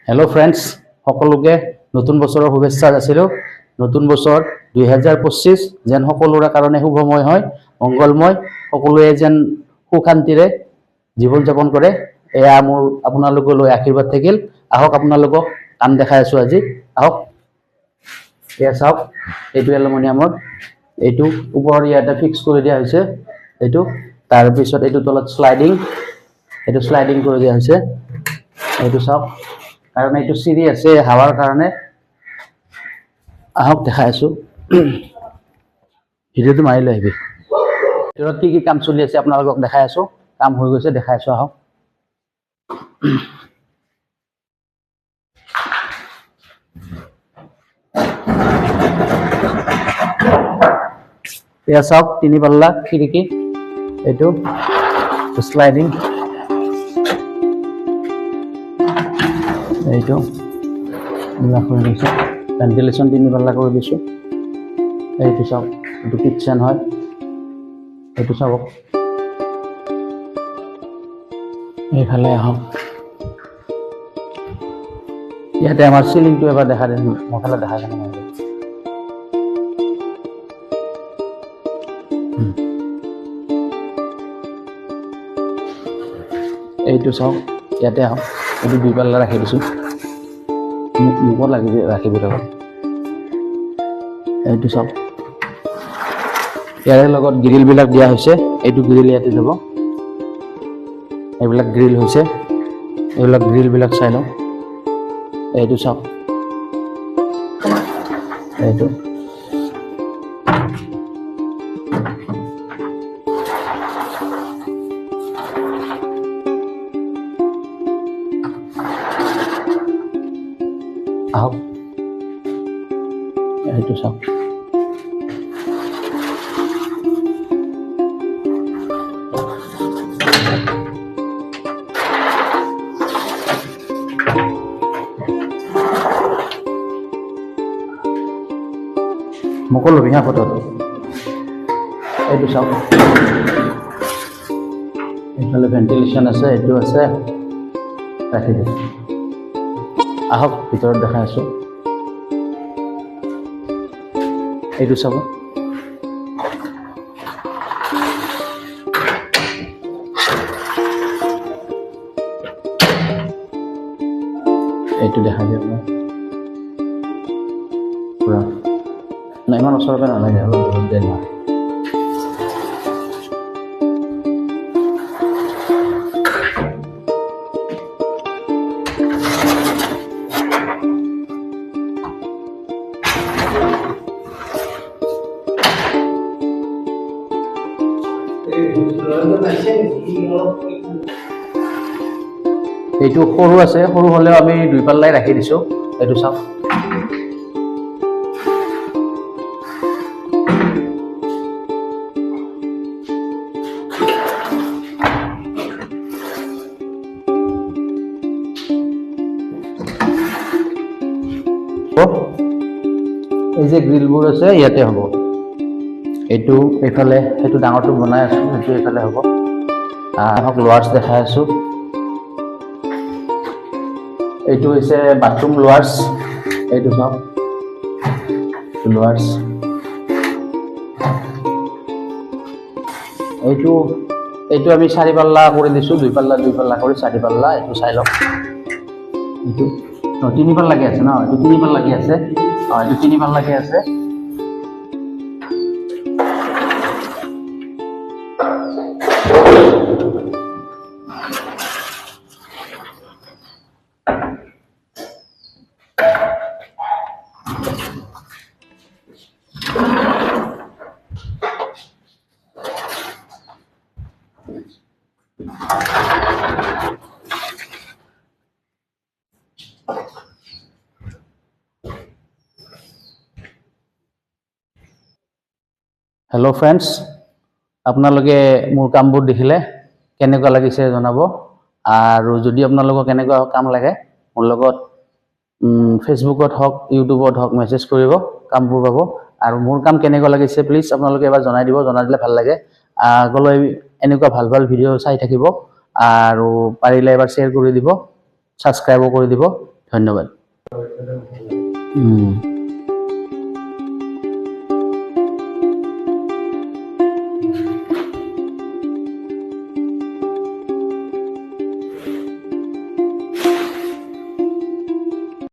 hello friends সকলোকে নতুন বছৰৰ শুভেচ্ছা যাচিলো নতুন বছৰ 2025 যেন সকলোৰে কাৰণে শুভময় হয় মংগলময় সকলোৱে যেন সুখান্তিৰে জীৱন যাপন কৰে এয়া মোৰ আপোনালোকলৈ আশীৰ্বাদ থাকিল আহক আপোনালোকক কাম দেখাই আছো আজি আহক এয়া চাওক এইটো এলুমিনিয়ামৰ এইটো ওপৰৰ ইয়াতে ফিক্স কৰি দিয়া হৈছে এইটো তাৰ পিছত এইটো তলত স্লাইডিং কৰি দিয়া হৈছে এইটো চাওক कारण ये सीरी আছে হাওয়াৰ কাৰণে আহক দেখাই আছো ভিডিওটো মাৰি লৈ আহিবি ভিতৰত কি কাম চলি আছে আপোনালোকক দেখাই আছো কাম হৈ গৈছে দেখাই আছো আহক এয়া চাওক তিনি পাল্লা খিৰিকী এইটো স্লাইডিং এইটো মিলা কৰি দিছো ভেন্টিলেশন তিনি পাল্লা কৰি দিছো এইটো চাওক এইটো কিচেন হয় এইটো চাওক এইফালে আহক ইয়াতে আমাৰ সিলিংটো এবাৰ দেখা দিম মফালে দেখা কেনে নাই এইটো চাওক ইয়াতে আহক এইটো দুই পাল্লা ৰাখি দিছো মুখত ৰাখিবি লগত এইটো চাওক ইয়াৰ লগত গ্ৰিল বিলাক দিয়া হৈছে এইটো গ্ৰিল ইয়াতে যাব এইবিলাক গ্ৰিল হৈছে এইবিলাক গ্ৰিল বিলাক চাই লওঁ এইটো চাওক এইটো আহক এইটো চাওক মুকল বিহা ফটোত এইটো চাওক এইফালে ভেন্টিলেশন আছে এইটো আছে ৰাখি দিছো আহক ভিতৰত দেখাই আছো এইটো চাব এইটো দেখা দিয়ক পুৰা না ইমান ওচৰতে নালাগে অলপ দূৰত দিয়ে না এইটো সৰু আছে সৰু হলেও আমি দুই পাল্লাই ৰাখি দিছো এইটো চাওক এই যে গ্ৰিলবোৰ আছে ইয়াতে হ'ব এইটো এইফালে এইটো ডাঙৰটো বনাই আছো এইটো এইফালে হ'ব আহক লোৱাৰ্ছ দেখাই আছো এইটো হৈছে বাথৰুম লোৱাৰ্ছ এইটো চাওক লোৱাৰ্ছ এইটো আমি 4 পাল্লা কৰি দিছো 2 পাল্লা কৰি 4 পাল্লা এইটো চাই লওক এইটো 3 পাল্লা লাগি আছে ন এইটো 3 পাল্লা লাগি আছে এইটো 3 পাল্লা লাগি আছে हेलो फ्रेंड्स আপোনালোকে মোৰ কামবোৰ দেখিলে কেনেকুৱা লাগিছে জনাব আৰু যদি আপোনালোকক কেনেকুৱা কাম লাগে মোৰ লগত ফেসবুকত হক ইউটিউবত হক মেসেজ কৰিব কামবোৰ পাব আৰু মোৰ কাম কেনেকুৱা লাগিছে প্লিজ আপোনালোকে এবাৰ জনাই দিব জনাই দিলে ভাল লাগে আগলৈ এনেকুৱা ভাল ভাল ভিডিও চাই থাকিব আৰু পাৰিলে এবাৰ শেয়াৰ কৰি দিব সাবস্ক্ৰাইব কৰি দিব ধন্যবাদ